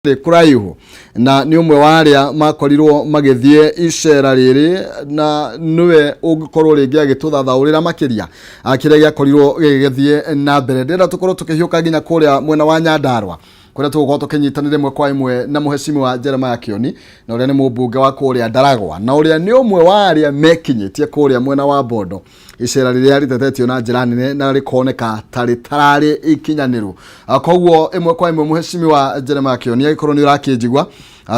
kuraihu na ni umwe wa aria makorirwo magithie icera riri na niwe ungikorwo ringi agituthathaurira makiria akiria giakorirwo gigithie na mbere ndira tukorwo tukihiuka nginya kuria mwena wa Nyandarua kuria tugukorwo tukinyitanire imwe kwa imwe na muhecimu wa Jeremiah Kioni na uria ni mubunge wa kuria Ndaragwa na uria ni umwe wa aria mekinyitie kuria mwena wa Bondo icera riri ritetetio na njira nene na rikoneka tarari ikinyaniru koguo imwe kwa imwe muhecimu wa Jeremiah Kioni agikorwo ni urakijigwa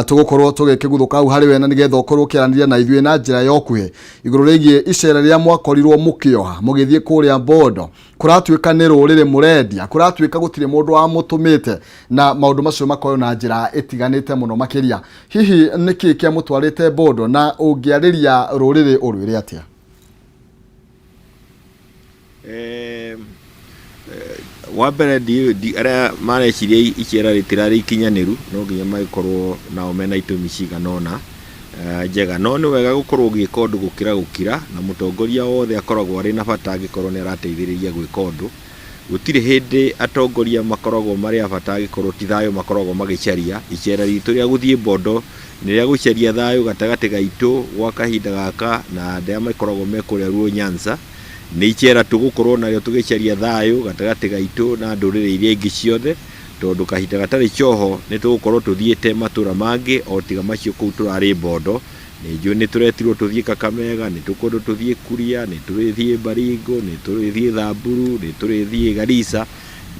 tugukorwo tugikiguthuka au hari we na nigetha ukorwo kiaraniria na ithue na njira yokuhe iguru rigie icera riria mwakorirwo mukioha mugithie kuria Bondo kuratuika ni rurire murendia kuratuika gutire mundu wa mutumite na maundu macio makoyo na njira itiganite muno makiria hihi niki kia mutwarite Bondo na ungiariria rurire urwire atia wabere di ara marecirie icera ritirari ikinyaniru no nginya magikorwo na omena itumi ciganona njega no ni wega gukorwo gwika undu gukira na mutongoria wothe akoragwo ari na bata agikorwo ni arateithiriria gwika undu gutire hindi atongoria makoragwo mari abata agikorwo ti thayo makoragwo magicaria icera ritu ria guthie Bondo ni ria gucaria thayo gatagati gaitu gwa kahinda gaka na ndia makoragwo mekuria ruo Nyanza ni icera tugukorwo nario tugicaria thayo gatagati gaitu na ndurire iria ingi ciothe tondu kahinda gatari cioho ni tugukorwo tuthiete matura mangi o tiga macio kuu turari Bondo ni njui ni turetirwo tuthie Kakamega ni tukundu tuthie Kuria ni turithie Baringo ni turithie Thamburu ni turithie Garissa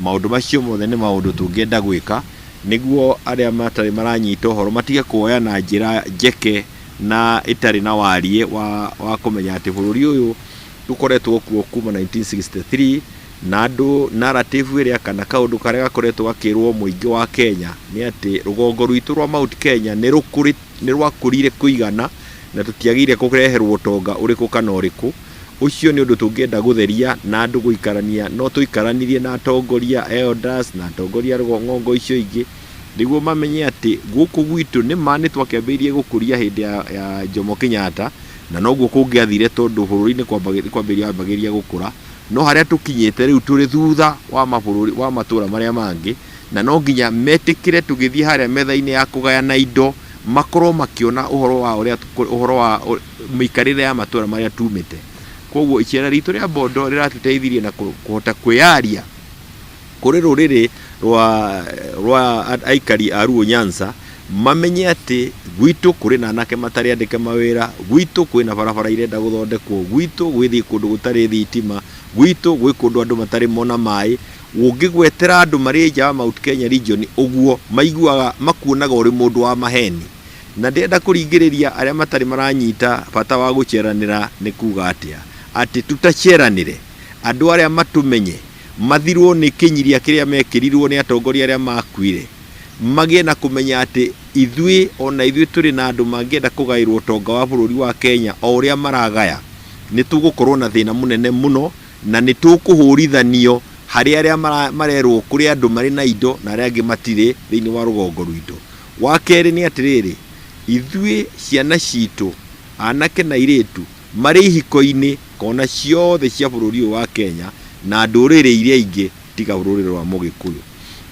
maundu macio mothe ni maundu tungienda gwika niguo aria matari maranyita uhoro matige kuoya na njira njeke na itari na warie wa kumenya ati bururi uyu tukoretwo kuo kuma 1963 na andu narrative iria kana kaundu karia gakoretwo gakirwo muingi wa Kenya ni ati rugongo rwitu rwa Mount Kenya ni rwakurire kuigana na tutiagire kureherwo tonga uriku kana uriku ucio ni undu tungienda gutheria na andu guikarania no tuikaranirie na atongoria elders na atongoria rugongo icio ingi niguo mamenye ati guku gwitu ni mani twakiambirie gukuria hindi ya Jomo Kenyatta na noguo kungiathire tondu bururi-ini kwambiria gukura no haria tukinyite riu turi thutha wa mabũrũri wa matura maria mangi na no nginya metikire tugithie haria metha-ini ya kugayana indo makorwo makiona uhoro wa mikarire ya matura maria tumite koguo icera ritu ria Bondo riratuteithirie na kuhota kwiaria kuri ruriri rwa aikari a ruo Nyanza mamenye ati gwitu kuri na anake matari andike mawira gwitu kwina barabara irenda guthondekwo gwitu gwithi kundu gutari thitima gwitu gwi kundu andu matari mona mai ungigwetera andu mari nja wa Mount Kenya region uguo maiguaga makuonaga uri mundu wa maheni na ndenda kuringiriria aria matari maranyita bata wa guceranira ni kuga atia ati tutaceranire andu aria matumenye mathirwo ni kinyiria kiria mekirirwo ni atongoria aria makuire magie na kumenya ati ithui ona ithui turi na andu mangienda kugairwo tonga wa bururi wa Kenya o uria maragaya ni tugukorwo na thina munene muno na ni tukuhurithanio hari aria marerwo kuri andu mari na indo na aria angi matire thiini wa rugongo rwitu wa keri ni atiriri ithui ciana citu anake na iritu mari hiko-ini kona ciothe cia bururi wa Kenya na ndurire iria ingi tiga bururi rwa Mugikuyu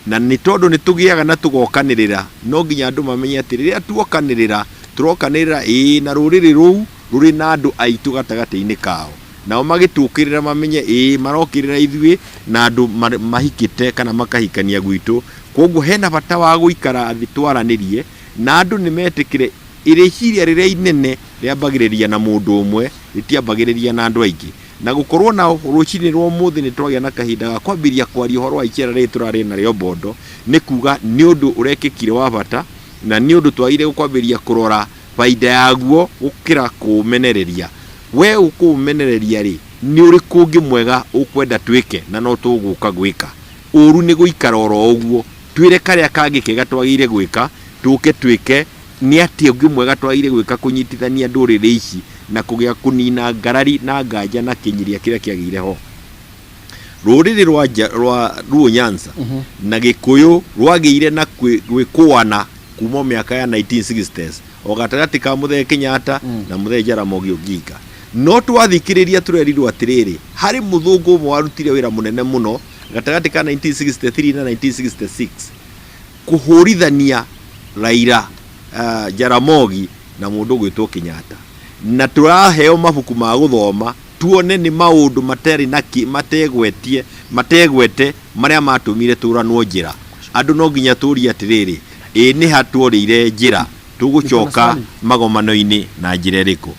na ni tondu ni tugiaga na tugokanirira no nginya andu mamenye ati riria turokanirira na ruriri ruu ruri na andu aitu gatagati-ini kao nao magitukirira mamenye marokirira ithui na andu mahikite kana makahikania gwitu koguo hena bata wa guikara athitwaranirie na andu ni metikire iriciria riria inene riambagiriria na mundu umwe ritiambagiriria na andu aingi na gukorwo na rucini rwo muthi ni twagia na kahinda ga kwambiria kwaria uhoro wa icera ritu rari na rio Bondo ni kuga ni undu urekikire wa bata na ni undu twagire kwambiria kurora faida yaguo gukira kumenereria we ukumenereria ri ni uri kungi mwega ukwenda twike na no tuguka gwika uru ni guikara oro uguo twire karia kangi kega twagire gwika tuke twike ni ati ungi mwega twagire gwika kunyitithania ndurire ici na kugia kunina ngarari na nganja na kinyiria kiria kiagire ho ruriri rwa ruo Nyanza na Gikuyu rwagiire na gwikuana kuma miaka ya 1960s o gatagati ka Muthee Kenyatta na Muthee Jaramogi Oginga no twathikiriria turerirwo atiriri hari muthungu umwe warutire wira munene muno gatagati ka 1963 na 1966 kuhurithania Raila, Jaramogi na mundu gwitwo Kenyatta, na turaheo mabuku ma guthoma tuone ni maundu materi naki mategwete maria matumire turanwo njira. Andu no nginya turia atiriri, ni hatworire njira tugucoka magomano-ini na njira iriku.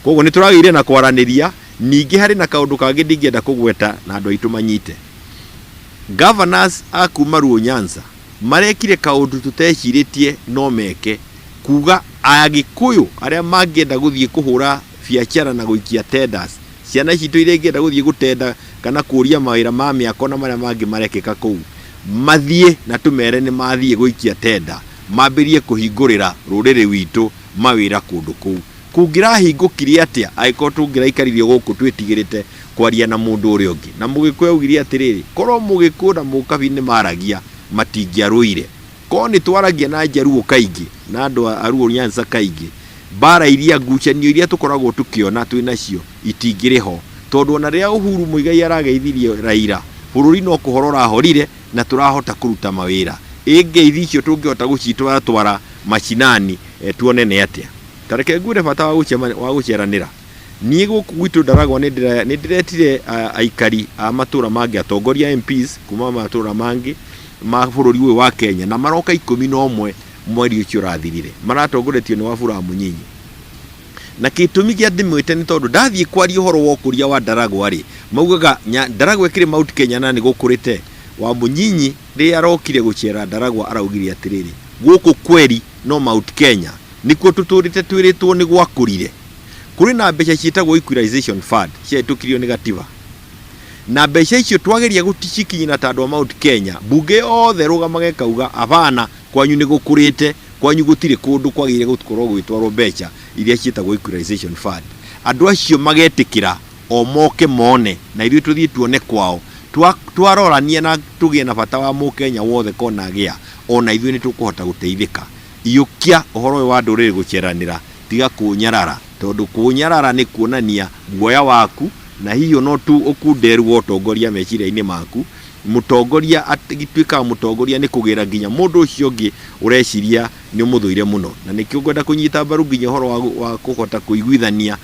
Koguo ni turagire na kwaraniria. Ningi hari na kaundu kangi ndingienda kugweta na andu aitu manyite. Governors akuma Ruo Nyanza marekire kaundu tuteciritie no meke, kuga Agikuyu aria mangienda guthie kuhura biacara na guikia tenders, ciana citu iria ingienda guthie gutenda kana kuria mawira ma miako na maria mangi marekeka kuu, mathie na tumere ni mathie guikia tenda, mambirie kuhingurira ruriri witu mawira kundu kuu. Kungirahingukire atia aiko tungiraikaririo guku twitigirite kwaria na mundu uri ungi, na Mugikuyu augire atiriri, korwo Mugikuyu na Mukabi ni maragia matingiaruire, ko ni twaragia na Jaruo kaingi na andu a Ruo Nyanza kaingi, bara iria ngucanio iria tukoragwo tukiona twinacio itingiriho, tondu ona ria Uhuru Muigai arageithirie Raila, bururi no kuhorora horire na turahota kuruta mawira. Ingeithi icio tungihota gucitwara twara mashinani, tuone ne atia. Tareke ngure bata wa guceranira. Nie guku gwitu Ndaragwa ni ndiretire aikari a matura mangi atongoria MPs kuma matura mangi ma bururi uyu wa Kenya, na maroka 11 mweri ucio rathirire, maratongoretio ni Wafula Munyinyi. Na kitumi gia ndimwite ni tondu ndathie kwari uhoro wa ukuria wa Ndaragwa ri, maugaga Ndaragwa ekire Mount Kenya na ni gukurite. Wa Munyinyi ri arokire gucera Ndaragwa araugire atiriri, guku kweri no Mount Kenya nikuo tuturite twiritwo ni gwakurire. Kuri na mbeca ciitagwo equalization fund ciatukirio ni gatiba, na mbeca icio twageria guticikinyina tandu wa Mount Kenya, bunge othe rugamage kauga abana kwanyu ni gukurite, kwanyu gutire kundu kwagire gutkorwo gwitwarwo mbeca iria ciitagwo equalization fund. Andu acio magetikira o moke mone na ithuĩ tuthie tuone kwao, twarorania na tugie na bata wa Mukenya wothe kona agia, ona ithuĩ ni tukuhota guteithika. Iyukia uhoro wa nduriri guceranira, tiga kunyarara, tondu kunyarara ni kuonania guoya waku, na hiyo no tu ukunderwo utongoria meciria-ini maku. Mutongoria atigituika mutongoria ni kugira nginya mundu ucio ungi ureciria ni umuthuire muno, na nikio ngwenda kunyita mbaru nginya uhoro wa kuhota kuiguithania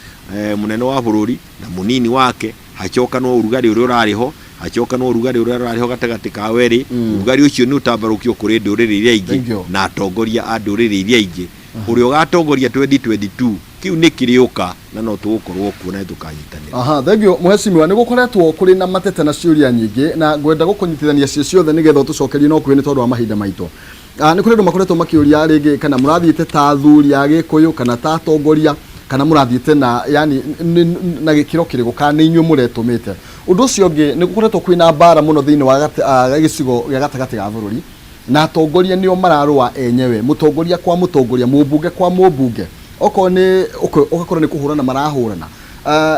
munene wa bururi na munini wake, hacoka no urugari uri urariho, hacoka no urugari uri urariho gatagati ka weri. Urugari ucio ni utambarukio kuri nduriri iria ingi na atongoria a nduriri iria ingi. Uri ugatongoria 2022 kiu ni kiriuka na no tugukorwo kuona tukanyitanira. Thegio muheshimiwa, ni gukoretwo kuri na matete na ciuria nyingi, na ngwenda gukunyitithania ciothe nigetha tucokerie no kwini tondu wa mahinda maitu. Ni kuri ndo makoretwo makiuria ringi kana murathiite ta athuri a Gikuyu kana ta atongoria, kana murathiite na yani na gikiro kirigo kana inyu muretumite. Undu ucio ungi ni gukoretwo kwina mbara muno thiini wa gicigo gia gatagati ga bururi, na atongoria nio mararua enyewe, mutongoria kwa mutongoria, mubunge kwa mubunge, oko ni ugakorwo ni kuhurana marahurana.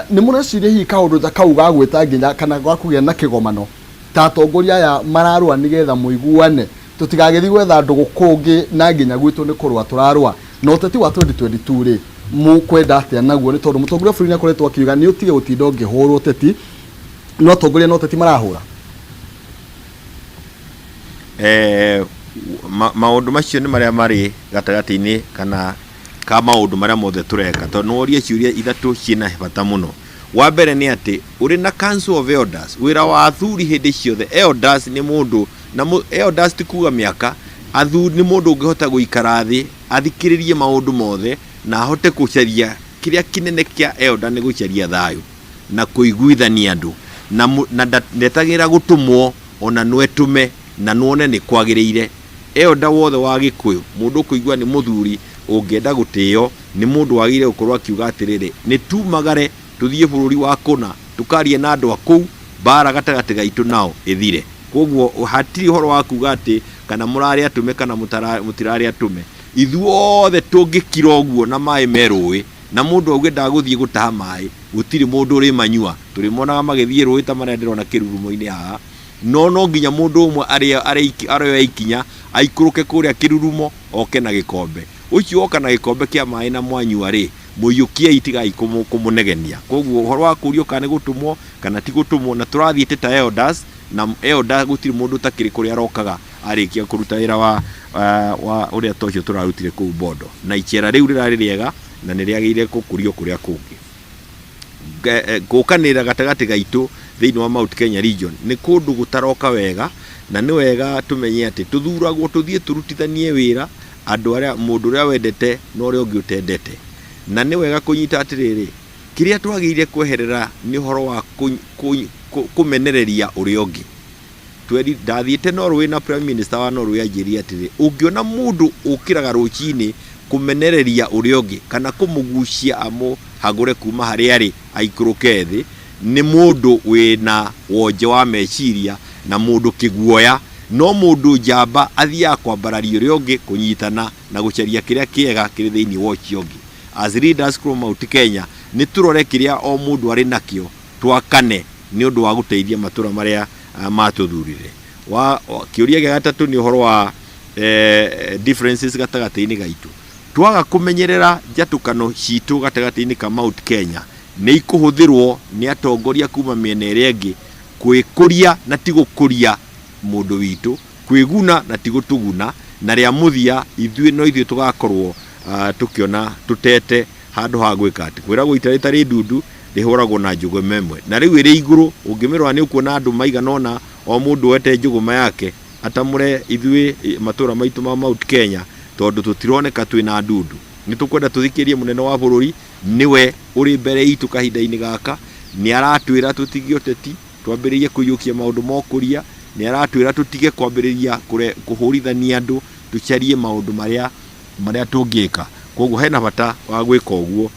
Ni mureciria hi kaundu ta kau ga gwita nginya kana gwa kugia na kigomano ta atongoria ya mararua nigetha muiguane, tutigagethi gwetha ndugu kungi na nginya gwitu ni kurwa turarua no teti wa 2022 ri mukwenda atia naguo, ni tondu mutongoria bũrũri akoretwo akiuga ni utige gutinda ngihurwo teti, no atongoria no teti marahura. Maundu macio ni maria mari gatagati-ini kana ka maundu maria mothe tureka, tondu noria ciuria ithatu ciina bata muno. Wa mbere ni ati uri na Council of Elders, wira wa athuri hindi ciothe. Elders ni mundu na elders ti kuga miaka, athuri ni mundu ungihota guikara thi athikiririe maundu mothe na ahote gucaria kiria kinene kia elder ni gucaria thayu na kuiguithania andu, na ndetagira gutumwo ona nwetume na nuone ni kwagiriire. Elder wothe wa Gikuyu, mundu kuigua ni muthuri ungienda gutio, ni mundu wagire gukorwo akiuga atiriri ni tumagare tuthie bururi wa kuna tukarie na andu aku bara gatagati gaitu nao ithire. Koguo hatiri uhoro wa kuga ati kana murari atume kana mutirari atume, ithuothe tungikira uguo na mai merui na mundu auge ndaguthie gutaha mai, gutiri mundu uri manyua. Turi monaga magithie rui ta maria ndirona kirurumo-ini haha, no nginya mundu umwe ari ikinya aikuruke kuria kirurumo oke na gikombe. Ucio oka na gikombe kia mai na mwanyua ri muyukie itigai kumunegenia. Koguo uhoro wa kurio kana gutumwo kana ti gutumwo, na turathiite ta elders, na elder gutiri mundu takiri kuria rokaga arikia kuruta wira wa uria tocio turarutire ku bodo na ichera riu rirari riega na niriagire kukurio kuria kungi gukanira gatagati gaitu thiini wa Mount Kenya region ni kundu gutaroka wega na ni wega tumenye ati tuthuragwo tuthie turutithanie wira andu aria mundu uria wendete no uria ungi utendete na ni wega kunyita atiriri kiria twagire kweherera ni horo wa kumenereria uria ungi tweri ndathiite Norway na prime minister wa Norway anjiria atiri ungiona mundu ukiraga ruchini kumenereria uria ungi kana kumugucia amo hagure kuma hari ari aikuruke thi ni mundu wina wonje wa meciria na mundu kiguoya no mundu njamba athia kwambararia uria ungi kunyitana na gucaria kiria kiega kiri thiini wa ucio ungi as leaders from Mount Kenya ni turore kiria o mundu ari nakio twakane ni undu wa guteithia matura maria matuthurire wa kiuria gia gatatu ni uhoro wa differences gatagati-ini gaitu twaga kumenyerera njatukano citu gatagati-ini ka Mount Kenya ni ikuhuthirwo ni atongoria kuma miena iria ingi kwikuria na tigukuria mundu witu kwiguna na tigutuguna na ria muthia ithuĩ tugakorwo tukiona tutete handu ha gwika ati kwiragwo itaritari ndundu rihuragwo na njuguma imwe na riu iri iguru ungimirwa ni ukuona andu maiganona o mundu wete njuguma yake atamure ithuĩ matura maitu ma Mount Kenya tondu tutironeka twina ndundu ni tukwenda tuthikirie munene wa bururi niwe uri mbere itu kahinda-ini gaka ni aratwira tutige uteti twambiririe kuyukia maundu mokuria ni aratwira tutige kwambiriria kuhurithania andu tucharie maundu maria tungika koguo hena bata wa gwika uguo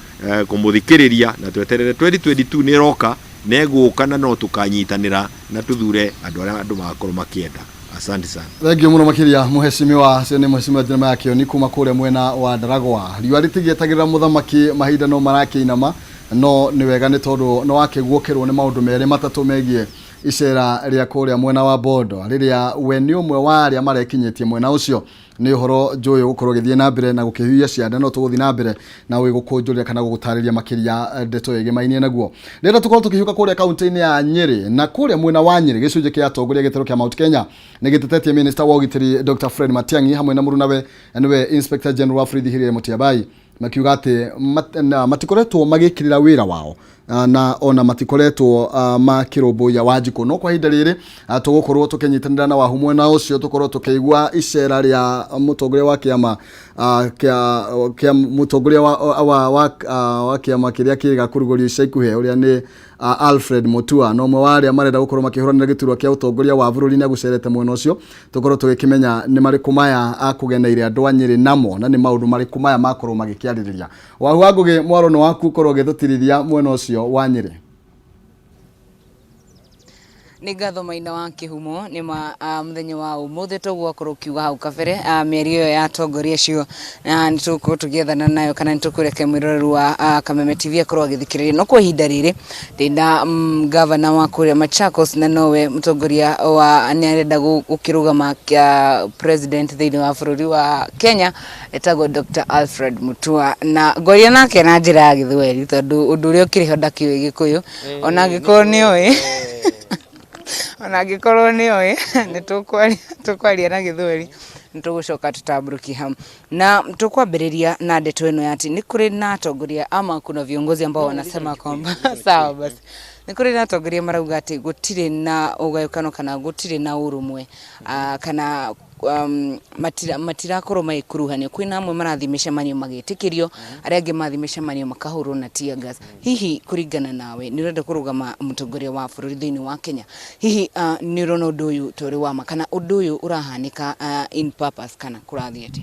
kumuthikiriria na tweterere 2022 ni roka neguka na no tukanyitanira na tuthure andu magakorwo makienda. Asante sana. Thank you muno makiria muheshimiwa sene mheshimiwa jema yake ni kuma kure mwena wa Ndaragwa riu aritigietagirira muthamaki mahinda no marakiinama no ni wega ni tondu no akiguokerwo ni maundu mere matatu megie icera ria kuria mwena wa bodo riria we ni umwe wa aria marekinyitie mwena ucio ni uhoro njuyu gukorwo githie na mbere na gukihuia cianda no tuguthi na mbere na we gukunjuria kana gugutariria makiria ndeto yege mainie naguo rira tukorwo tukihuka kuria kaunti-ini ya Nyeri na kuria mwena wa Nyeri gicunje kia atongoria gitero kia Mount Kenya ni gitetetie minister wa ugitiri Dr. Fred Matiang'i hamwe na murunawe niwe Inspector General wa Fridi Hirie Mutiabai makiuga ati matikoretwo magikirira wira wao na ona matikoretwo makiromboya Wanjiku no kwa hinda riri tugukorwo tukinyitanira na wahumwe na ucio tukorwo tukigwa icera ria mutongoria wa kiama kia mutongoria wa kiama kiria kiga kurugorio icekuhe uria ni Alfred Mutua no mwe wari amarenda gukorwo makihuranira giturwa kia utongoria wa bururi na gucerete mwena ucio tukorwo tugikimenya ni mariku maya akugeneire andu a Nyeri namo na ni maundu mariku maya makorwo magikiaririria wahuanguge mwaro no waku korwo githutirithia mwena ucio wa Nyeri. Ni ngatho maina wa kihumo ni muthenya wa umuthi tugwakorwo kiuga hau kabere mieri yo ya atongoria cio na nituko tugiethana nayo kana nitukureke mwirorero wa Kameme TV akorwo agithikiriria no kwa ihinda riri ndina governor wa kuria Machakos na nowe mutongoria wa ni arenda gukirugama kia president thiini wa bururi wa Kenya etagwo Dr. Alfred Mutua na goria nake na njira ya githweri tondu undu uria ukiriho ndakiwe gikuyu ona gikorwo ni oi ona gikorwo ni oi ni tukwaria na githweri nitugucoka tutamburuki ham na tukwambiriria na ndeto ino yati ni kuri na atongoria ama kuna viongozi ambao wanasema kwamba sawa basi ni kuri na atongoria marauga ati gutire na ugayukano kana gutire na urumwe kana matirakorwo maikuruhania kwina amwe marathimisha manio magitikirio aria angi mathimisha manio makahurwo na tear gas hihi kuringana nawe ni urenda kurugama mutongoria wa bururi thiini wa Kenya hihi ni urona undu uyu tori wa makana undu uyu urahanika in purpose kana kurathiete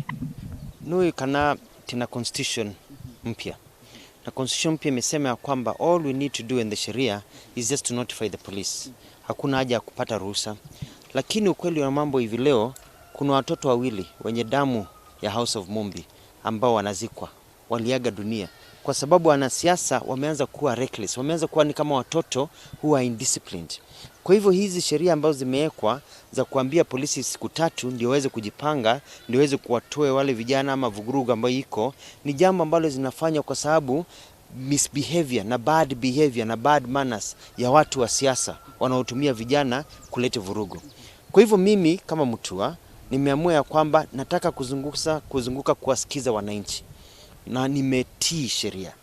nui kana tina constitution mpya na constitution mpya imesema kwamba all we need to do in the sharia is just to notify the police hakuna haja ya kupata ruhusa lakini ukweli wa mambo hivi leo kuna watoto wawili wenye damu ya House of Mumbi ambao wanazikwa waliaga dunia kwa sababu wanasiasa wameanza kuwa reckless wameanza kuwa ni kama watoto who are indisciplined kwa hivyo hizi sheria ambazo zimewekwa za kuambia polisi siku 3 ndio waweze kujipanga ndio waweze kuwatoe wale vijana ama vugurugu ambao iko ni jambo ambalo zinafanya kwa sababu misbehavior na bad behavior na bad manners ya watu wa siasa wanaotumia vijana kuleta vurugu. Kwa hivyo mimi kama Mutua nimeamua ya kwamba nataka kuzunguka kuwasikiza wananchi, na nimetii sheria.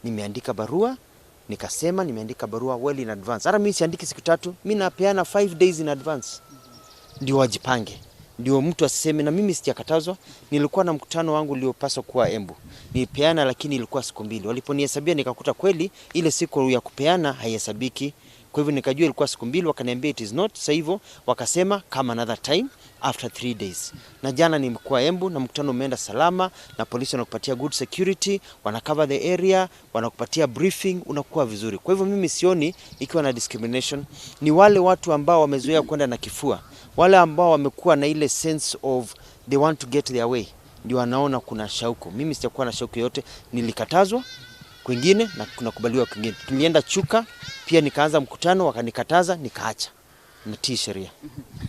Nimeandika barua, nikasema nimeandika barua well in advance. Hata mimi siandiki siku 3, mimi napeana 5 days in advance. Ndio wajipange. Ndio mtu asiseme, na mimi sijakatazwa. Nilikuwa na mkutano wangu uliopaswa kuwa Embu. Nipeana lakini ilikuwa siku 2. Waliponihesabia nikakuta kweli ile siku ya kupeana haihesabiki. Kwa hivyo nikajua ilikuwa siku 2, wakaniambia it is not. Sasa hivyo wakasema come another time after 3 days. Na jana nimekuwa Embu na mkutano umeenda salama, na polisi wanakupatia good security, wanacover the area, wanakupatia briefing, unakuwa vizuri. Kwa hivyo mimi sioni ikiwa na discrimination. Ni wale watu ambao wamezoea kwenda na kifua, wale ambao wamekuwa na ile sense of they want to get their way, ndio wanaona kuna shauku. Mimi sijakuwa na shauku yote, nilikatazwa kwingine na kunakubaliwa kwingine. Tulienda Chuka pia nikaanza mkutano, wakanikataza, nikaacha. Natii sheria.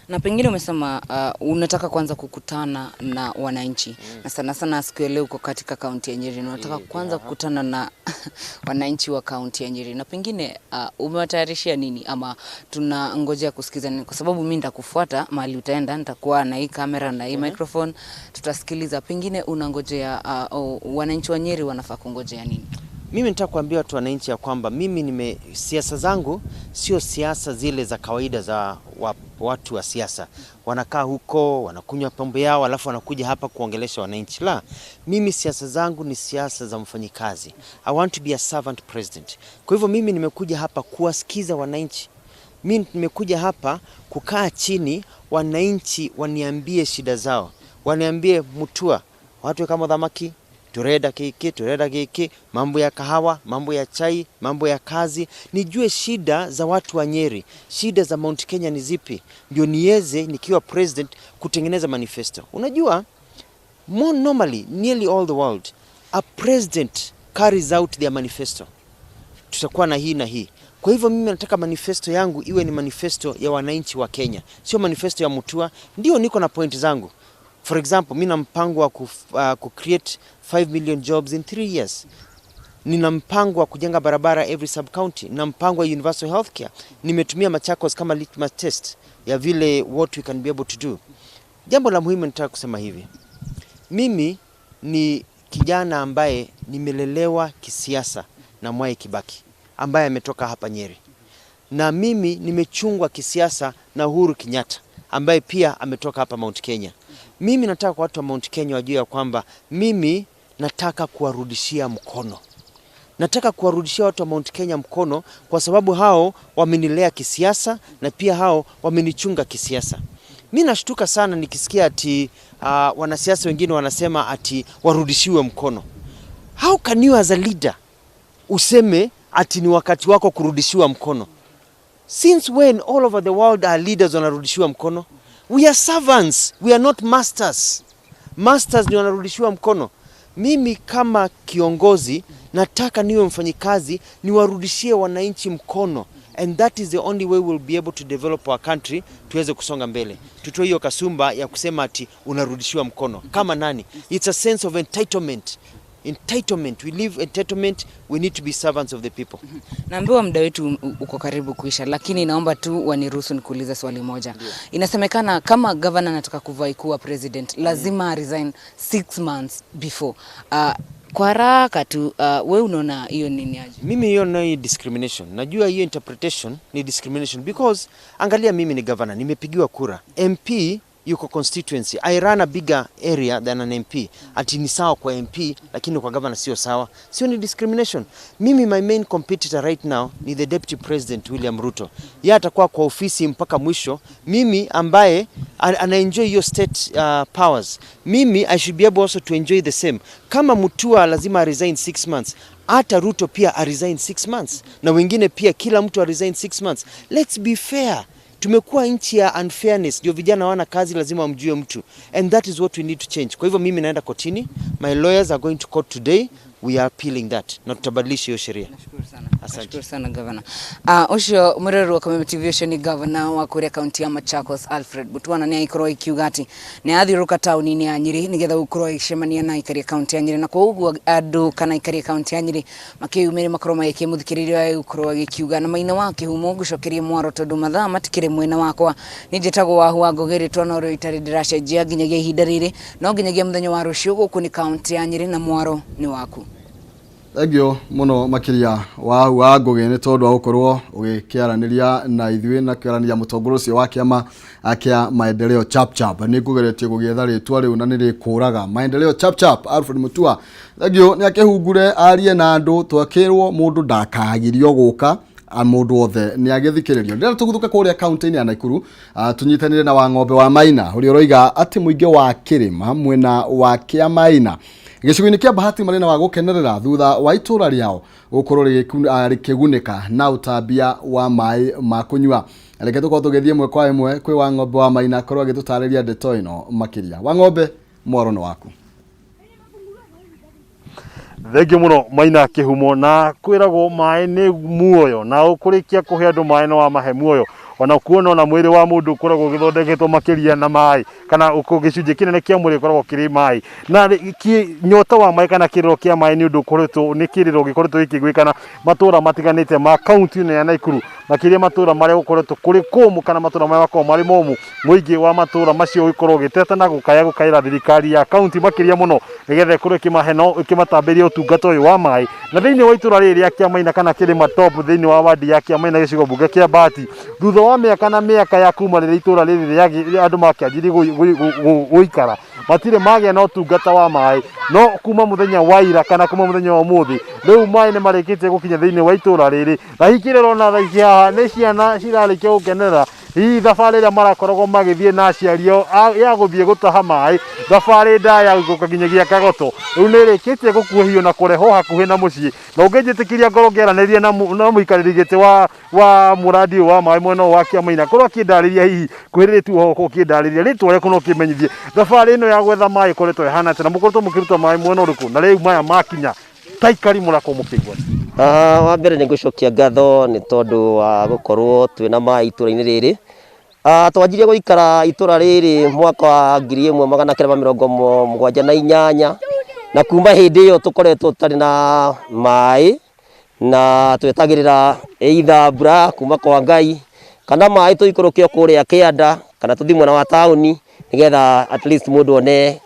Na pengine umesema unataka kwanza kukutana na wananchi. Na sana sana siku leo uko katika kaunti ya Nyeri, unataka kwanza kukutana na wananchi wa kaunti ya Nyeri. Na pengine umewatayarishia nini ama tunangojea kusikiza nini? Kwa sababu mimi nitakufuata mahali utaenda, nitakuwa na hii kamera na hii microphone, tutasikiliza. Pengine unangojea wananchi wa Nyeri wanafaa kungojea nini? Mimi nataka kuambia watu wananchi ya kwamba mimi siasa zangu sio siasa zile za kawaida za watu wa siasa. Wanakaa huko, wanakunywa pombe yao, alafu wanakuja hapa kuongelesha wananchi. La, mimi siasa zangu ni siasa za mfanyikazi. I want to be a servant president. Kwa hivyo mimi nimekuja hapa kuwasikiza wananchi. Mimi nimekuja hapa kukaa chini, wananchi waniambie shida zao. Waniambie Mutua, watu kama dhamaki, tureda kiki, mambo ya kahawa, mambo ya chai, mambo ya kazi. Nijue shida za watu wa Nyeri, shida za Mount Kenya ni zipi, ndio niweze nikiwa president kutengeneza manifesto. Unajua, normally, nearly all the world, a president carries out their manifesto. Tutakuwa na hii na hii. Kwa hivyo mimi nataka manifesto yangu iwe ni manifesto ya wananchi wa Kenya, sio manifesto ya Mutua. Ndio niko na point zangu. For example, mimi na mpango wa create 5 million jobs in 3 years. Nina mpango wa kujenga barabara every sub county. Nina mpango wa universal healthcare. Nimetumia Machakos kama litmus test ya vile what we can be able to do. Jambo la muhimu nataka kusema hivi. Mimi ni kijana ambaye nimelelewa kisiasa na Mwai Kibaki, ambaye ametoka hapa Nyeri. Na mimi nimechungwa kisiasa na Uhuru Kenyatta, ambaye pia ametoka hapa Mount Kenya. Mimi nataka kwa watu wa Mount Kenya wajue ya kwamba mimi nataka kuwarudishia mkono. Nataka kuwarudishia watu wa Mount Kenya mkono kwa sababu hao wamenilea kisiasa na pia hao wamenichunga kisiasa. Mimi nashtuka sana nikisikia ati wanasiasa wengine wanasema ati warudishiwe mkono. How can you as a leader useme ati ni wakati wako kurudishiwa mkono? Since when all over the world are leaders wanarudishiwa mkono? We are servants, we are not masters. Masters ni wanarudishiwa mkono. Mimi kama kiongozi nataka niwe mfanyikazi, niwarudishie wananchi mkono. And that is the only way we'll be able to develop our country, tuweze kusonga mbele. Tutoe hiyo kasumba ya kusema ati unarudishiwa mkono. Kama nani? It's a sense of entitlement. Entitlement, we live entitlement, we need to be servants of the people. Naambiwa muda wetu uko karibu kuisha, lakini naomba tu waniruhusu nikuulize swali moja. Inasemekana kama governor anataka kuvai kuwa president, lazima resign 6 months before. Kwa haraka tu, wewe unaona hiyo nini aje? Mimi hiyo ni discrimination. Najua hiyo interpretation ni discrimination because angalia, mimi ni governor, nimepigiwa kura. MP yuko constituency. I run a bigger area than an MP. Ati ni sawa kwa MP, lakini kwa governor sio sawa. Sio ni discrimination. Mimi my main competitor right now ni the Deputy President William Ruto. Yeye atakuwa kwa ofisi mpaka mwisho. Mimi ambaye ana enjoy your state powers. Mimi I should be able also to enjoy the same. Kama Mutua lazima resign 6 months. Hata Ruto pia resign 6 months. Na wengine pia kila mtu resign 6 months. Let's be fair. Tumekuwa nchi ya unfairness, ndio vijana wana kazi lazima wamjue mtu. And that is what we need to change. Kwa hivyo mimi naenda kotini. My lawyers are going to court today. We are appealing that. Na tutabadilisha hiyo sheria. Nashukuru sana. Asante sana Governor. Ucio murero kama TV ni Governor wa kuria county ya Machakos Alfred Butwana ni aikorwo ikiuga ati ni athiruka tauni-ini ya Nyeri nigetha gukorwo icemania na ikaria county ya Nyeri na koguo andu kana ikaria county ya Nyeri makiumire makorwo magikimuthikiriria wa gukorwo agikiuga na maina wa kihumo gucokerie mwaro tondu mathaa matikire mwena wakwa ni njitagwo wa huwa ngogeretwo no ro itari ndiracenjia nginyagia ihinda riri no nginyagia muthenya wa rucio guku ni county ya Nyeri na mwaro ni waku. Egyo muno makiria wa ngugi ni tondu wa gukorwo ugikiaraniria na ithui na kiaraniria mutongoro cio wa kiama akia maendeleo chap ni kugeretie gugietha ritwa riu na ni rikuraga maendeleo chap Alfred Mutua. Egyo ni akihungure arie na andu twakirwo mundu ndakagirio guka mundu othe ni agithikiririo ndira tuguthuka kuria county ya Nakuru tunyitanire na Wang'ombe wa Maina uri roiga ati muingi wa Kirima mwena wa kia Maina gicigo-ini kia Bahati marina wa gukenerera thutha wa itura riao gukorwo rikigunika na utambia wa mai ma kunywa. Reke tukorwo tugithie mwe kwa imwe kwi Wang'ombe wa Maina korwo agitutariria ndeto ino makiria. Wang'ombe, mwaro ni waku. Thengio muno Maina kihumo na kwiragwo mai ni muoyo na ukurikia kuhe andu mai no wa mahe muoyo ona kuona na mwiri wa mundu koragwo githondeketwo makiria na mai kana ukugicunje kinene kia mwiri koragwo kiri mai na nyota wa mai kana kiriro kia mai ni undu koretwo ni kiriro gikoretwo ikigwikana matura matiganite ma county ne ya Nakuru makiria matura mari gukoretwo kuri kumu kana matura mai wako mari momu muingi wa matura macio ikorwo giteta na gukaira thirikari ya county makiria muno nigethe kuri kimaheno ikimatambiria utungata uyu wa mai na thiini wa itura riri ya kia Maina kana Kirima top thiini wa wadi ya kia Maina gicigo bunge kia Bahati thutha wa miaka ya kuma riri itura riri ya andu makianjiri guikara matire magia na utungata wa mai no kuma muthenya wa ira kana kuma muthenya wa muthi riu mai ni marikitie gukinya thiini wa itura riri na hikirero na thaia ni ciana cirarikia gukenera hii thabari ria marakoragwo magithie na aciario ya guthie gutaha mai thabari ndaya gukinyagia Kagoto riu ni rikitie gukuhio na kureho hakuhi na mucii na ungijitikiria ngoro ngeranirie na muikariri giti wa muradi wa mai mwena wa kia Maina korwo kindariria hihi kwiritu ho kindariria ritwa reko no kimenyithie thabari ino ya gwetha mai koretwo ihana ati na mukoretwo mukiruta mai mwena uriku na riu maya makinya taikari murako mukigwa. Wa mbere ni gucokia ngatho ni tondu wa gukorwo twina mai itura-ini riri twanjirie guikara itura riri mwaka wa 1978 na kuma hindi iyo tukoretwo tutari na mai na twetagirira either mbura kuma kwa Ngai kana mai tuikorokio kuria kianda kana tuthi mwena wa tauni nigetha at least mundu one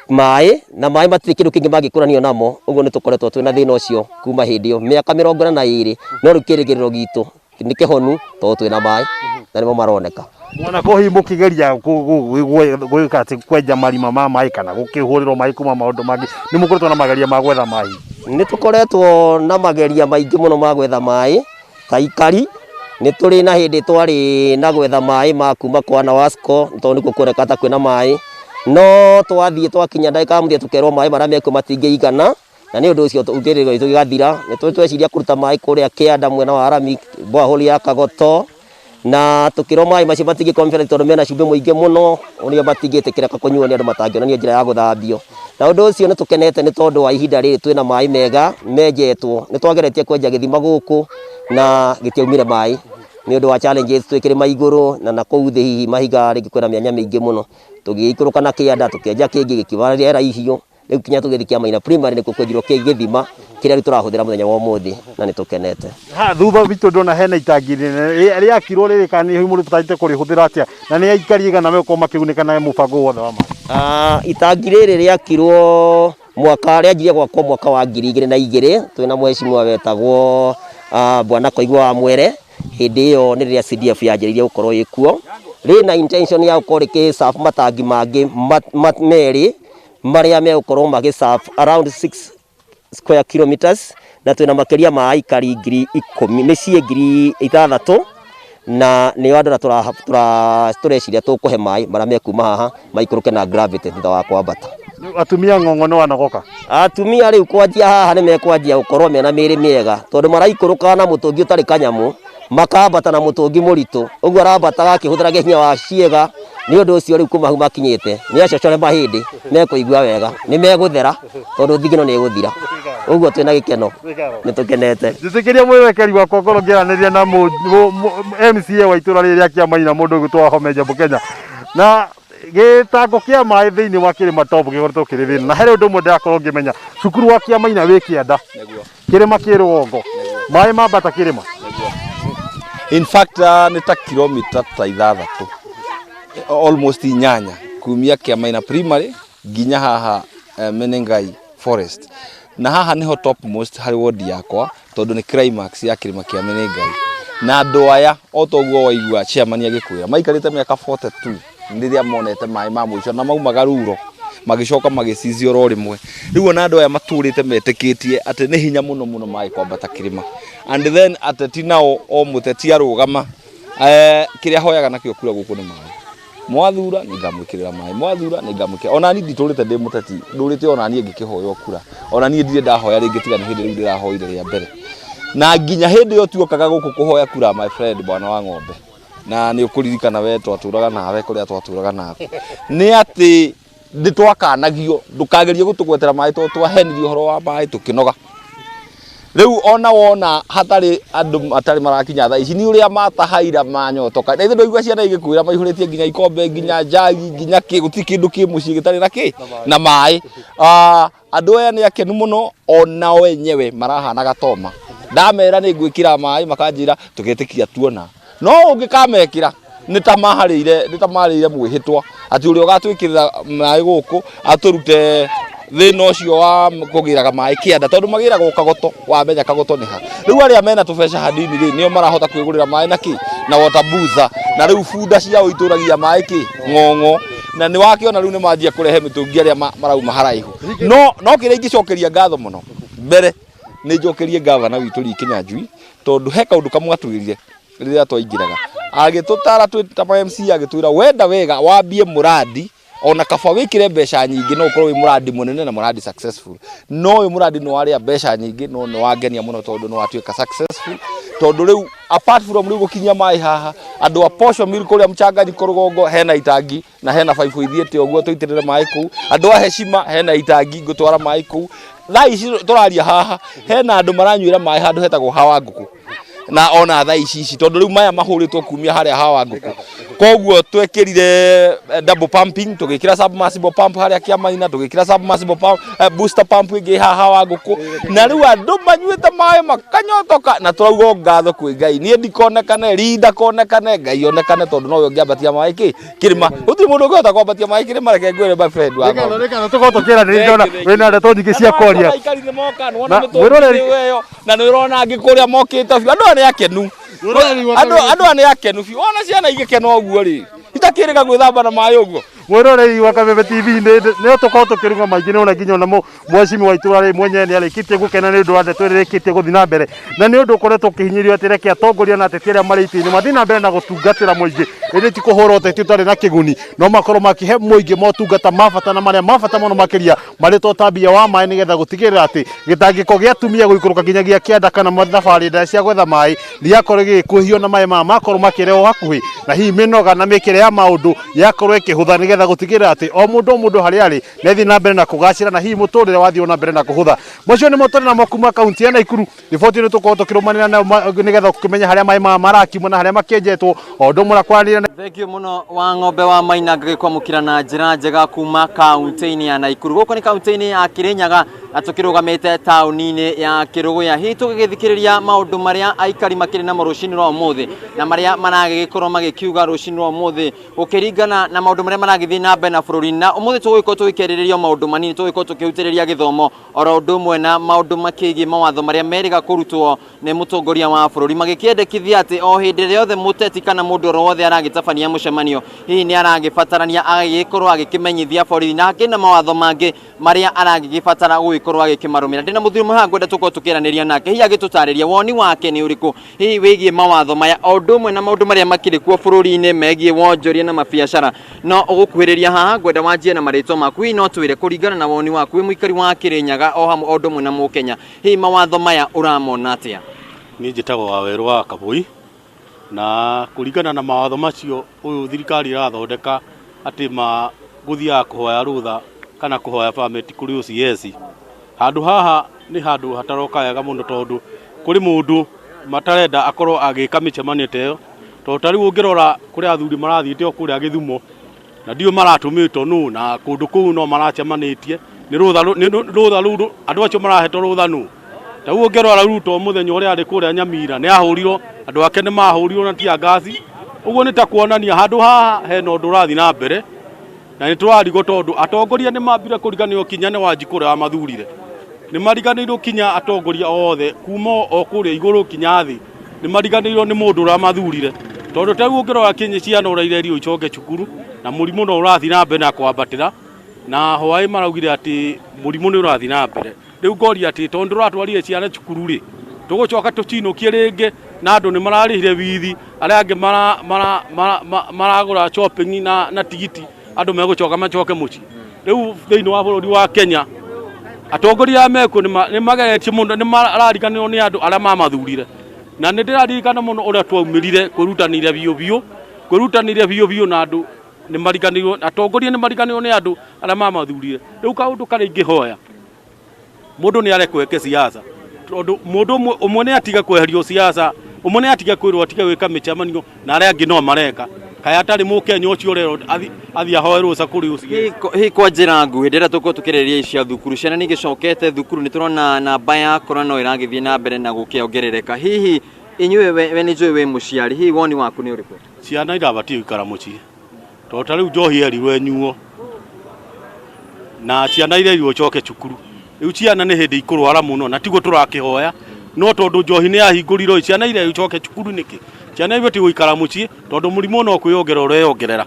mai na mai matire kindu kingi magikuranio namo uguo ni tukoretwo twina thina ucio kuma hindi iyo miaka 22 no rukirigiriro gitu ni kihonu to twina mai na nimo maroneka mwana ko hi mukigeria gwika ati kwenja marima ma mai kana gukihuriro mai kuma maundu mangi ni mukoretwo na mageria ma gwetha mai ni tukoretwo na mageria maingi muno ma gwetha mai taikari ni turi na hindi twari na gwetha mai ma kuma kwa na Wasco to ni kukoreka ta kwina mai no twathie twakinya ndaika muthia tukerwo mai maria meko matingeigana na ni undu ucio tugiriro tugathira ni tweciria kuruta mai kuria kianda mwena wa Arami borehole ya Kagoto na tukiro mai macio matingi conference tondu mena cumbi muingi muno uria matingitikireka kunyua ni andu matangionania njira ya guthambio na undu ucio ni tukenete ni tondu wa ihinda riri twina mai mega menjetwo ni twageretie kwenja githima guku na gitiaumire mai ni undu wa challenges twikirima iguru na kou thi hihi mahiga ringi kwina mianya mingi muno tugiikuruka na kianda tukienja kingi gikiva riera icio riu kinya tugithikia Maina primary ni kukwenjirwo githima kiria ri turahuthira muthenya wa umuthi na ni tukenete thutha bitu ndona hena itangi ria kirwo riri kani himu tutagite kurihuthira atia na ni aikariga na meko makigunika na mubango wothe wa mai itangi riri ria kirwo mwaka ria njiria gwakwo mwaka wa 2002 twina mheshimiwa wetagwo bwana Koigwa wa Mwere hindi iyo ni ria CDF yanjiririe gukorwo ikuo rina intention ya gukorwo rikisafu matangi mangi meri maria megukorwo magisafu around 6 square kilometers na twina makeria ma aikari 10,000 micii 6,000 na ni andu tureciria tukuhe mai maria mekuma haha maikuruke na gravity thutha wa kwambata atumia ng'ong'o wanagoka atumia riu kwanjia haha ni mekwanjia gukorwo mena miri miega tondu maraikuruka na mutungi utari kanyamu makambata na mutungi muritu uguo arambata akihuthira hinya wa ciega ni undu ucio riu kuma hu makinyite ni acocore mahindi mekuigua wega ni meguthera tondu thigino ni guthira Uguo twina gikeno nitukenete njitikiria mwĩwekeri wakwa ngorwo ngĩaranĩria na MCA wa itũra rĩrĩ rĩa Kĩamaina na mũndũ ũgĩtwo Home Njambu Kenya na gĩtango kĩa maĩ thĩinĩ wa kĩrĩma top gĩkoretwo kĩrĩ thĩna na harĩ ũndũ ũmwe ndĩrakorwo ngĩmenya cukuru wa Kĩamaina wĩ kĩanda kĩrĩma kĩ rũgongo maĩ mambata kĩrĩma in fact nĩ ta kilomita ta 6 almost 8 kumia Kĩamaina primary nginya haha Menengai forest na haha niho top most harĩ ward yakwa tondũ nĩ climax ya kĩrĩma kĩa Menengai na andũ aya o toguo waigua chairman agĩkwĩra maikarĩte mĩaka 42 rĩrĩa monete maĩ ma mũico na maumaga ruro magicoka magĩcizio ro rĩmwe rĩu ona andũ aya matũrĩte metĩkĩtie atĩ nĩ hinya mũno maĩ kwambata kĩrĩma and then ateti nao o mũteti arũgama kĩrĩa hoyaga nakĩo kura gũkũ nĩ maĩ mwathura nĩngamwĩkĩrĩra maĩ mwathura nĩngamwĩkĩra ona ni nditũrĩte ndĩ mũteti ndũrĩte ona ni ngĩkĩhoya kura ona ni ndire ndahoya rĩngĩ tiga nĩ hĩndĩ rĩu ndĩrahoire rĩa mbere na nginya hĩndĩ ĩyo tuokaga gũkũ kũhoya kura my friend bwana wa ng'ombe na nĩ ũkũririkana we twatũraga nawe kũrĩa twatũraga nawe nĩ atĩ nditwakanagio ndũkagerie gũtũgwetera maĩ twahenirio ũhoro wa maĩ tũkĩnoga rĩu ona wona hatarĩ andũ matarĩ marakinya thaa ici ni ũrĩa matahaira manyotoka na ithe ndũigua ciana igĩkwĩra maihũrĩtie nginya ikombe nginya njagi nginya gũtirĩ kĩndũ kĩ mũciĩ gĩtarĩ na kĩ na maĩ andũ aya nĩ akenu mũno ona wenyewe marahana gatoma ndamera nĩ ngwĩkĩra maĩ makanjĩra tũgetĩkia tuona no ũngĩkamekĩra nĩ ta maharĩire mwĩhĩtwa atĩ ũrĩa ũgatwĩkĩrĩra maĩ gũkũ atũrute thĩna ũcio wa kũgĩraga maĩ kĩanda tondũ magĩragwo kagoto wamenya kagoto nĩ ha rĩu arĩa mena tũbeca hanini rĩ nĩo marahota kwĩgũrĩra maĩ na kĩ na water boozer na rĩu bunda ciao itũragia maĩ kĩ ng'ong'o na nĩ wakĩona rĩu nĩ manjia kũrehe mĩtũngi arĩa marauma haraihu no kĩrĩa ingĩcokeria ngatho mũno mbere nĩ njokerie gavana witũ Rikiratha Kinyanjui tondũ he kaũndũ kamwe atwĩrire rĩrĩa twaingĩraga agĩtũtara twĩ ta MC agĩtwĩra wenda wega wambie mũradi ona kaba wĩkĩre mbeca nyingĩ no ũkorwo wĩ mũradi mũnene na mũradi successful no ũyũ mũradi nĩ warĩa mbeca nyingĩ no nĩ wangenia mũno tondũ nĩ watuĩka successful tondũ rĩu apart from rĩu gũkinyia maĩ haha andũ a Posho Mill kũrĩa Mchanganyiko rũgongo hena itangi na hena baibũ ithiĩte ũguo tũitĩrĩre maĩ kũu andũ a Heshima hena itangi ngũtwara maĩ kũu thaa ici tũraria haha hena andũ maranyuĩra maĩ handũ hetagwo hawa ngũkũ na ona thaa ici tondũ rĩu maya mahũrĩtwo kumia harĩa hawa ngũkũ koguo twekĩrire double pumping tũgĩkĩra submersible pump harĩa Kĩamaina tũgĩkĩra submersible pump booster pump ĩngĩ haha wa ngũkũ na rĩu andũ manyuĩte maĩ makanyotoka na tũrauga ngatho kwĩ Ngai niĩ ndikonekane Rinda konekane Ngai onekane tondũ no we ũngĩambatia maĩ kĩrĩma gũtirĩ mũndũ ũngĩhota kwambatia maĩ kĩrĩma reke ngwĩre my friend wa rekana tũkorwo tũkĩaranĩria ndona wĩna ndeto nyingĩ cia kwaria na nĩ ũrona angĩ kũrĩa mokĩte biũ andũ nĩ akenu andũ nĩ akenu biũ ona ciana igĩkena ũguo rĩ itakĩrĩga gwĩthamba na maĩ ũguo mwĩroreri wa Kameme TV nĩ tũkorwo tũkĩruga maingĩ nĩ ona nginya ona mwacimi wa itũra rĩ mwenye nĩ arĩkĩtie gũkena nĩ ũndũ wa ndeto ĩrĩa ĩrĩkĩtie gũthiĩ na mbere na nĩ ũndũ ũkoretwo ũkĩhinyĩrio atĩ reke atongoria na ateti arĩa marĩ itĩ-inĩ mathiĩ na mbere na gũtungatĩra mũingĩ ĩrĩ ti kũhũra ũteti ũtarĩ na kĩguni no makorwo makĩhe mũingĩ motungata mabata na marĩa mabata mũno makĩria marĩ ta ũtambia wa maĩ nĩgetha gũtigĩrĩra atĩ gĩtangĩko gĩa atumia gũikũrũka nginyagia kĩanda kana thabarĩ ndaya cia gwetha maĩ ndiakorwo gĩgĩkuhio na maĩ maya makorwo makĩrehwo hakuhĩ na hihi mĩnoga na mĩkĩre ya maũndũ yakorwo ĩkĩhũtha nĩgetha gũtigĩrĩra atĩ o mũndũ harĩa arĩ nĩthiĩ na mbere na kũgacĩra na hihi mũtũrĩre wathiĩ na mbere na kũhũtha macio nĩ mũtũrĩre na mokuma kaunti ya Naikuru riboti nĩ tũkorwo tũkĩrũmanĩra nayo nĩgetha gũkĩmenya harĩa maĩ maya marakiuma na harĩa makĩenjetwo o ũndũ ũmwe kwaranĩria thengio mũno wa ng'ombe wa Maina ngĩkwamũkĩra na njĩra njega kuma kaunti-inĩ ya Naikuru gũkũ nĩ kaunti-inĩ ya Kirinyaga na tũkĩrũgamĩte taũni-inĩ ya Kĩrũgũya hihi tũgĩgĩthikĩrĩria maũndũ marĩa aikari makĩrĩ namo rũcinĩ rwa ũmũthĩ na marĩa maragĩkorwo magĩkiuga rũcinĩ rwa ũmũthĩ gũkĩringana na maũndũ marĩa maragĩthiĩ na mbere na bũrũri na ũmũthĩ tũgũgĩkorwo tũgĩkĩarĩrĩria maũndũ manini tũgũgĩkorwo tũkĩhutĩrĩria gĩthomo oro ũndũ ũmwe na maũndũ makĩgiĩ mawatho marĩa merĩga kũrutwo nĩ mũtongoria wa bũrũri magĩkĩendekithia atĩ o hĩndĩ ĩrĩa yothe mũteti kana mũndũ oro wothe aragĩtabania mũcemanio hihi nĩ aragĩbatarania agĩgĩkorwo agĩkĩmenyithia borithi na akĩna mawatho mangĩ marĩa aragĩbatara gũgĩkorwo agĩkĩmarũmĩrĩra ndĩna mũthuri mũhaha ngwenda tũkorwo tũkĩaranĩria nake hihi agĩtũtarĩria woni wake nĩ ũrĩkũ hihi wĩgiĩ mawatho maya o ũndũ ũmwe na maũndũ marĩa makĩrĩ kuo bũrũri-inĩ megiĩ wonjoria na mabiacara no ũgũkuhĩrĩria haha ngwenda wanjie na marĩtwa maku hihi no twĩre kũringana na woni waku wĩ mũikari wa Kirinyaga o hamwe o ũndũ ũmwe na Mũkenya hihi mawatho maya ũramona atĩa niĩ njĩtagwo Wawerũ wa Kabũi na kũringana na mawatho macio ũyũ thirikari ĩrathondeka atĩ gũthiaga kũhoya rũtha kana kũhoya permit kũrĩ OCS Handu haha ni handu hataroka wega muno tondu kuri mundu matarenda akorwo agika micemanio teyo to tari ungirora kuri athuri marathiite o kuri Githumo na dio maratumitwo nu na kundu kuu no maracemanitie ni rutha ruru andu acio marahetwo rutha nu ta ungirora Ruto muthenya uria ari kuri Nyamira ni ahurirwo andu ake ni mahurirwo na tia ngasi uguo ni ta kuonania handu haha hena undu rathi na mbere na ni turarigo tondu atongoria ni mambire kuriganio kinya ni Wanjikũ wa mathurire ni mariganirwo kinya atongoria othe kuma o kuria iguru kinya thi ni mariganirwo ni mundu ra mathurire tondu ta ungirora kinyi ciana uraire icoke cukuru na murimu no urathi na mbere na kwambatira na hwai maraugire ati murimu ni urathi na mbere riu ngori ati tondu ratwarire ciana cukuru ri tugucoka tucinukie ringi na andu ni mararihire withi aria angi maragura shopping na tigiti andu megucoka macoke muci riu thiini wa bururi wa Kenya atongoria meko ni mageretie muno ni marariganirwo ni andu aria mamathurire na ni ndiraririkana muno uria twaumirire kwirutanire biu na andu ni mariganirwo atongoria ni mariganirwo ni andu aria mamathurire riu kaundu kari ingihoya mundu ni arekweke siasa tondu mundu umwe ni atiga kweherio siasa umwe ni atiga kwirwo atiga gwika micemanio na aria angi no mareka kaya atari Mukenya ucio rero athi ahoerwo sakuri ucio hi kwa njira nguhi ndira tuko tukiriria icia thukuru ciana ni gicokete thukuru ni turona namba ya korona no iragithie na mbere na gukiongerereka hihi inywe we ni njui we muciari hihi woni waku ni uriku ciana irabatie ikara muci to ta riu njohi erirwe nyuo na ciana irerirwo coke cukuru riu ciana ni hindi ikurwara muno na tigo turakihoya no tondu njohi ni yahingũrirwo ciana irerirwo coke cukuru niki ciana ibati guikara muci tondu murimu no kwiyongerera ureyongerera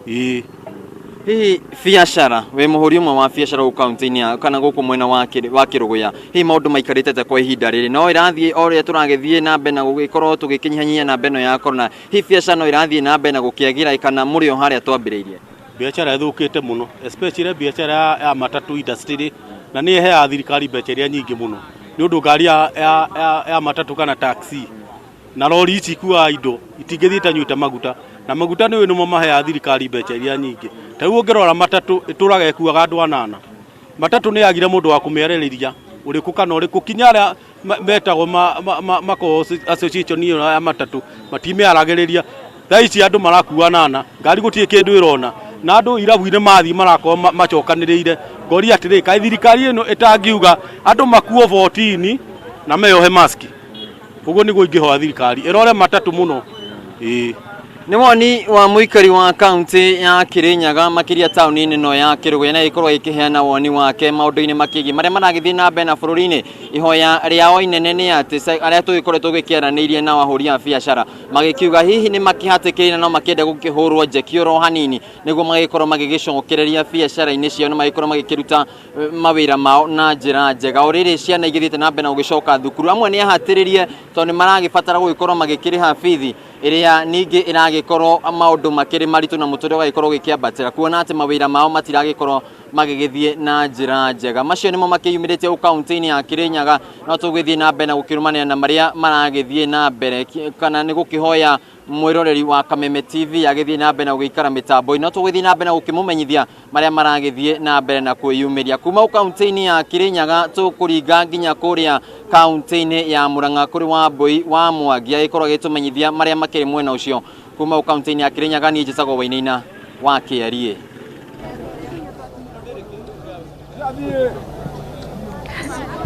hihi biacara we muhuri umwe wa biacara ku kaunti-ini kana guku mwena wa Kiruguya hihi maundu maikarite kwa ihinda riri no irathie oria turagithie na mbere na gugikorwo tugikinyihanyia na mbeno ya korona hihi biacara no irathie na mbere na gukiagira kana muri o haria twambiriirie biacara ithukite muno especially biacara ya matatu industry na ni he thirikari mbeca nyingi muno ni undu ngari ya matatu kana taxi na lori ici kuwa indo itingithiite nyuite maguta na maguta ni wino mahe thirikari mbeca nyingi ta ungirora matatu ituraga ekuaga andu anana matatu ni yagire mundu wa kumereriria uriku kana uriku kinyara metagwo mako association iyo ya matatu matime aragiriria thaici andu marakua nana ngari gutie kindu irona na andu irabu-ini mathi marako macokaniriire ngori atiri kai thirikari ino itangiuga andu makuo 14 na meyohe maski uguo niguo ingihoya thirikari irore matatu muno ni woni wa muikari wa kaunti ya Kirinyaga makiria tauni-ini no ya Kiruguya na ikorwo ikiheana woni wake maundu-ini makigi maria maragithie na mbere na bururi-ini ihoya riao inene ni ati aria tugikoretwo tugikiaraniirie na ahuri a biacara magikiuga hihi ni makihatikirina no makienda gukihurwo njeki oro hanini niguo magikorwo magigicokereria biacara-ini ciao na magikorwo magikiruta mawira mao na njira njega uriri ciana igithiite na mbere na gugicoka thukuru amwe ni ahatiririe tondu maragibatara gugikorwo magikiriha bithi iria ningi iragikorwo maundu makiri maritu na muture gagikorwo gikiambatira kuona ati mawira mao matiragikorwo magigithie na njira njega macio nimo makiyumiritie ku kaunti-ini ya Kirinyaga no tugithie na mbere na gukirumania na maria maragithie na mbere kana ni gukihoya mwiroreri wa Kameme TV agithie na mbere na guikara mitambo no tugithie na mbere na gukimumenyithia maria maragithie na mbere na kwiyumiria kuma ku kaunti-ini ya Kirinyaga tukuringa nginya kuria kaunti-ini ya Murang'a kuri wa Mbui wa Mwangi ikorwo gitumenyithia maria makiri mwena ucio kuma ku kaunti-ini ya Kirinyaga ni njicagwo Wainaina wa KRA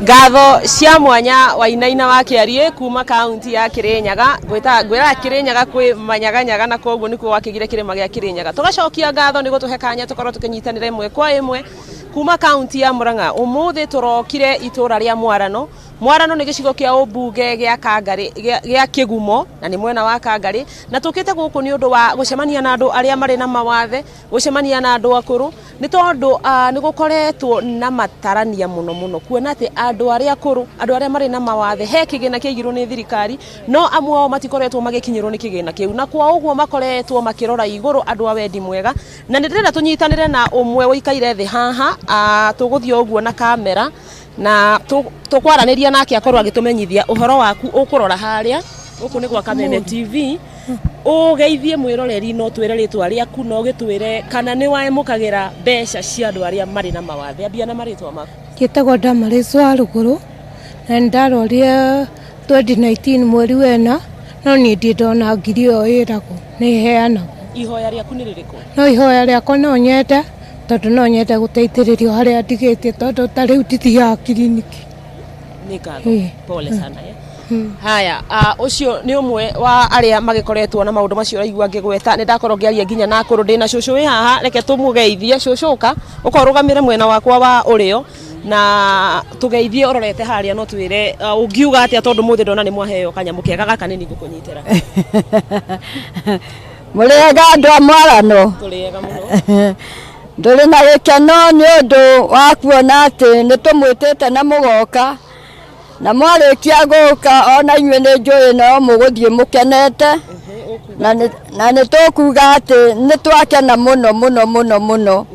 Ngatho cia mwanya Wainaina wa KRA kuma kaunti ya Kirinyaga gwira Kirinyaga kwi manyaganyaga na koguo nikuo wakigire kirima gia Kirinyaga tugacokia ngatho ni gutuhe kanya tukorwo tukinyitanira imwe kwa imwe kuma kaunti ya Murang'a umuthi turokire itura ria Mwarano ni gicigo kia ubunge gia Kangari gia Kigumo na ni mwena wa Kangari na tukite guku ni undu wa gucemania na andu aria mari na mawathe gucemania na andu akuru ni tondu ni gukoretwo na matarania muno kuona ati andu aria akuru andu aria mari na mawathe he kigina kiigirwo ni thirikari no amwe matikoretwo magikinyirwo ni kigina kiu na kwa uguo makoretwo makirora iguru andu a wendi mwega na ndirenda tunyitanire na umwe wikaire thi haha tuguthio uguo na kamera na tukwaraniria nake akorwo agitumenyithia uhoro waku ukurora haria guku ni gwa Kameme TV ugeithie mwiroreri no twire ritwa riaku no gitwire kana ni waemukagira mbeca cia andu aria mari na mawathe ambia na maritwa maku Gĩtagwo Ndamaris wa Rũgũrũ, na ndarorire 2019 mweri wena, no niĩ ndona ngiri ĩyo ĩragwo nĩ heanagwo. Ihoya rĩaku nĩ rĩrĩkũ? No ihoya rĩakwa no nyende, tondũ no nyende gũteithĩrĩrio harĩa ndigĩte, tondũ ta rĩu ndithiaga kiriniki. Nĩ ngatho, pole sana. Haya, ucio ni umwe wa aria magikoretwo na maundu macio raigua ngigweta ni ndakorwo ngiaria nginya na akuru ndina cucu wi haha reke tumugeithie cucuka ukorugamire mwena wakwa wa urio na tugeithie urorete haria no twire ungiuga atia tondu muthi ndona ni mwaheo kanyamu kega gaka nini gukunyitira murega andu amwarano turiega muno nduri na gikeno ni undu wa kuona ati ni tumwitite na mugoka na mwarikia guka ona inywe ni njui no muguthie mukenete na ni tukuga ati ni twakena muno muno muno muno.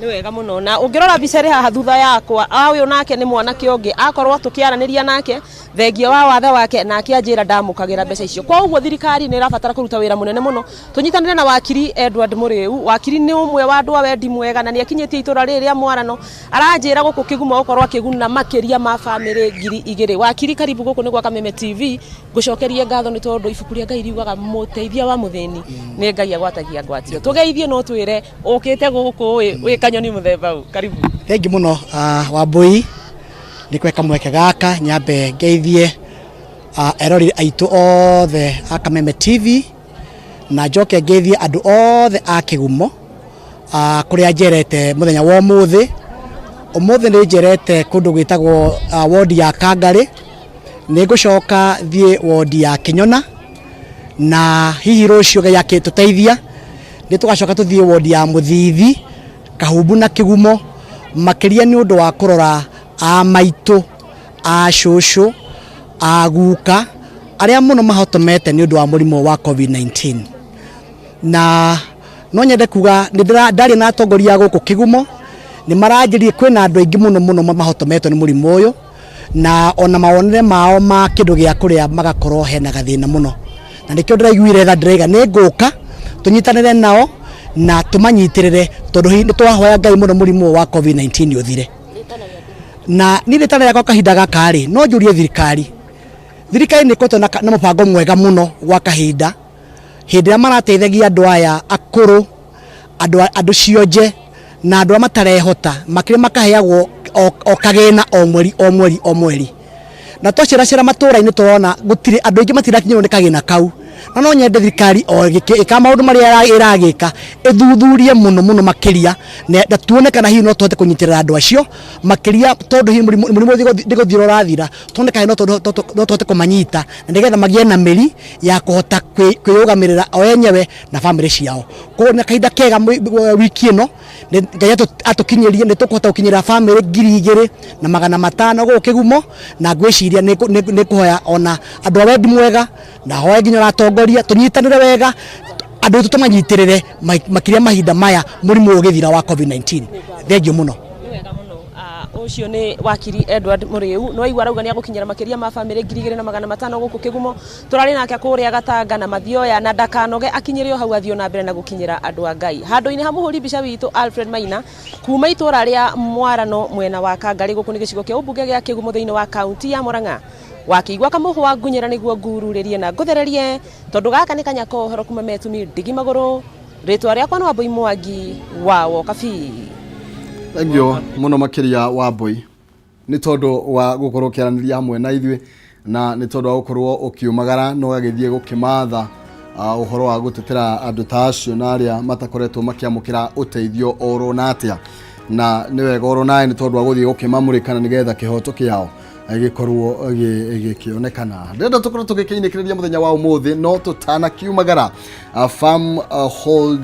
Ni wega muno na ungirora bica ri haha thutha yakwa uyu nake ni mwanake ungi akorwo tukiaraniria nake thengia wa wathe wake na akianjira ndamukagira mbeca icio. Kwa uguo thirikari ni irabatara kuruta wira munene muno. Tunyitanire na wakiri Edward Muriu, wakiri ni umwe wa andu a wendi mwega na ni akinyitie itura riri Mwarano, aranjira guku kigumo ukorwo akiguna makiria ma family 2,000. Wakiri karibu guku ni gwa Kameme TV, gucokerie ngatho ni tondu ibuku ria Ngai riugaga muteithia wa muthini ni Ngai agwatagia ngwatio. Tugeithie no twire ukite guku wi kanyoni muthemba u. Karibu. Thengi muno Wambui ni kweka mweke gaka nyambe ngeithie erori aitu othe a Kameme TV na njoke ngeithie andu othe a Kigumo kuria njerete muthenya wa umuthi ni njerete kundu gwitagwo wodi ya Kangari, ni ngucoka thie wodi ya Kinyona na hihi rucio Ngai akituteithia ni tugacoka tuthie wodi ya Muthithi, Kahumbu na Kigumo makiria ni undu wa kurora a maitu a cucu a guka aria muno mahotomete ni undu wa murimo wa COVID-19 na no nyende kuga ni ndari na atongoria guku Kigumo ni maranjirie kwina andu aingi muno muno mahotometwo ni murimo uyu na ona mawonere mao ma kindu gia kuria magakorwo hena gathina muno na nikio ndiraiguire tha ndirega ni nguka tunyitanire nao na tumanyitirire tondu ni twahoya Ngai muno murimo wa COVID-19 uthire na nile tana yakwa kahinda gaka ri no njurie thirikari ni koto na mupango mwega muno gwa kahinda hindi ya marateithagia andu aya akuru andu cionje na andu matarehota makire makaheagwo o kagena o mweri na twaciracira Matuura-ini turona gutire andu aingi matirakinyirwo ni kagena kau na no nyende thirikari o ika maundu maria iragika ithuthurie muno makiria na tuone kana hihi no tuhote kunyitirira andu acio makiria tondu hihi murimo ndiguthira urathira tuone kana no tuhote kumanyita na nigetha magie na meri ya kuhota kwiyugamirira o enyewe na family ciao. Kwa na kahinda kega wiki ino Ngai atukinyirie ni tukuhota gukinyira family 2,500 guku Kigumo na ngwiciria ni kuhoya ona andu a wendi mwega na hoya nginya ratongoria tunyitanire wega andu tutumanyitirire makiria mahinda maya murimo ugithira wa COVID-19. Thengiu muno. Ucio ni wakiri Edward Muriu no igwa rauga ni agukinyira makiria ma family 2,500 guku Kigumo turari nake kuria Gatanga na Mathioya na ndakanoge akinyirio hau athio na mbere na gukinyira andu a Ngai handu-ini ha muhuri bica witu Alfred Maina kuma itura ria Mwarano mwena wa Kangari guku ni gicigo kia ubunge gia Kigumo thiini wa kaunti ya Murang'a wakiigwa kamuhwa ngunyira niguo ngururirie na nguthererie tondu gaka ni kanyako horo kuma metumi ndigi maguru ritwa riakwa no Wambui Mwangi wa Wokabi. Engio muno makiria Wambui ni tondu wa gukorwo kiaraniria hamwe na ithui na ni tondu wa gukorwo ukiumagara no gagithie gukimatha uhoro wa gutetera andu ta acio na aria matakoretwo makiamukira uteithio oro na atia na ni wega oro nae ni tondu wa guthie gukimamurikana nigetha kihoto kiao gikorwo gikionekana. Ndenda tukorwo tugikiinikiria muthenya wa umuthi no tutana kiumagara Farm Hold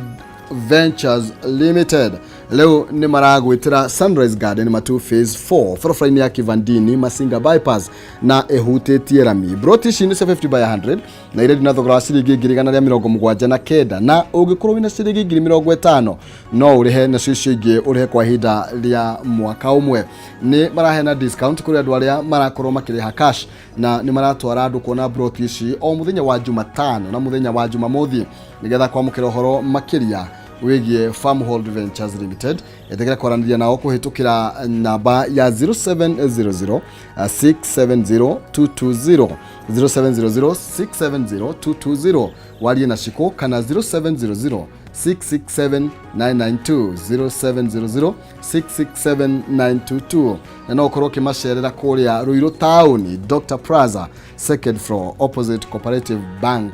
Ventures Limited leo ni maragwitira Sunrise Garden Matu Phase 4 forofraini ya Kivandini Masinga bypass na ehutitie rami brotishi ni 750 by 100 na ile dina thogora ciringi 279 na ugikorwo wina ciringi 250 no urihe na cicio ingi urihe kwa hinda ria mwaka umwe. Ni marahe na discount kuri andu aria marakorwo makiriha cash na ni maratwara andu kuona brotishi o muthenya wa Jumatano na muthenya wa Jumamothi nigetha kwamukira uhoro makiria wigie Farmhold Ventures Limited etekera kwaranĩria nao kuhitukira namba ya 0700 670 220 0700 670 220 walie na shiko kana 0700 667 992 0700 667 na no koroke masherera kuria Ruiru Town Dr. Plaza second floor opposite Cooperative Bank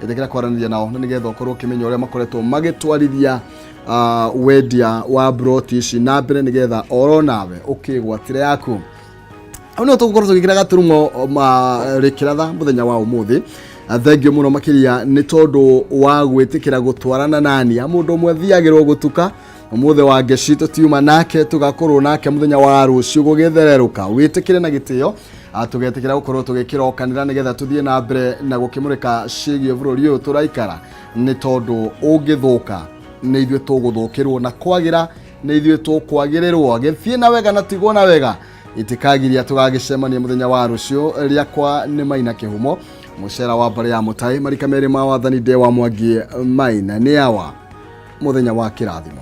etekera kwaranĩria nao na nigetha ukorwo kimenya uria makoretwo magitwarithia wedia wa broti ici na mbere nigetha oro nawe ukigwatire yaku au no tugukorwo tugikira gaturumo Rikiratha muthenya wa umuthi thengio muno makiria ni tondu wa gwitikira gutwarana nani mundu umwe thiagirwo gutuka umuthe Wangeci tutiuma nake tugakorwo nake muthenya wa rucio gugithereruka witikire na gitio tugetikira gukorwo tugikira okanira nigetha tuthie na mbere na gukimurika cigie bururi uyu turaikara ni tondu ungithuka ni ithwe tuguthukirwo na kwagira ni ithwe tukwagirirwo githie na wega na tigwo na wega itikagiria tugagicemania muthenya wa rucio riakwa ni Maina Kihumo mucera wa mbare ya mutai marika meri ma wathani de wa Mwangi Maina ni awa muthenya wa kirathimo.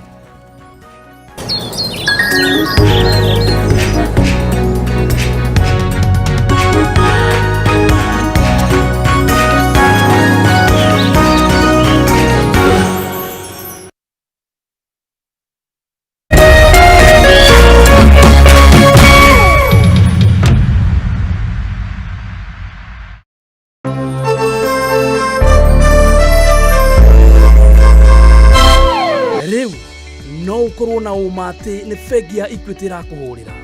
Riu no ukorwo na umati ni bengi ya Equity rakuhurira